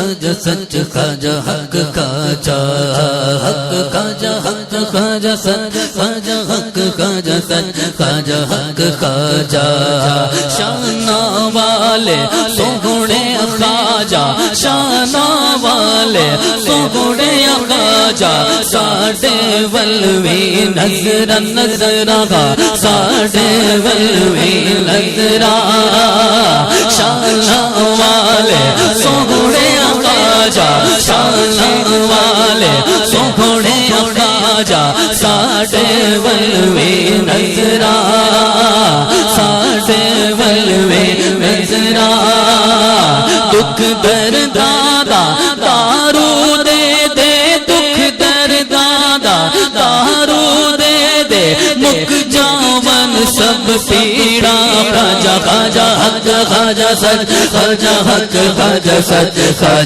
خواجہ سچ خواجہ حق خواجہ حق خواجہ حق خواجہ سچ خواجہ حق خواجہ سچ خواجہ حق خواجہ شان والے سونے خواجہ شان والے سونے خواجہ ساڈے ولوی نظر نظر ساڈے ولوی نظر شان والے سونے خواجہ شان والے سونے خواجہ ساڈے ولوی نظر ساڈے ولوی نظر دکھ درد دارو دے دے دکھ درد دارو دے دے مک جاون سب پیڑا خواجہ خواجہ حق خواجہ سچ خواجہ حق خواجہ سچ خواجہ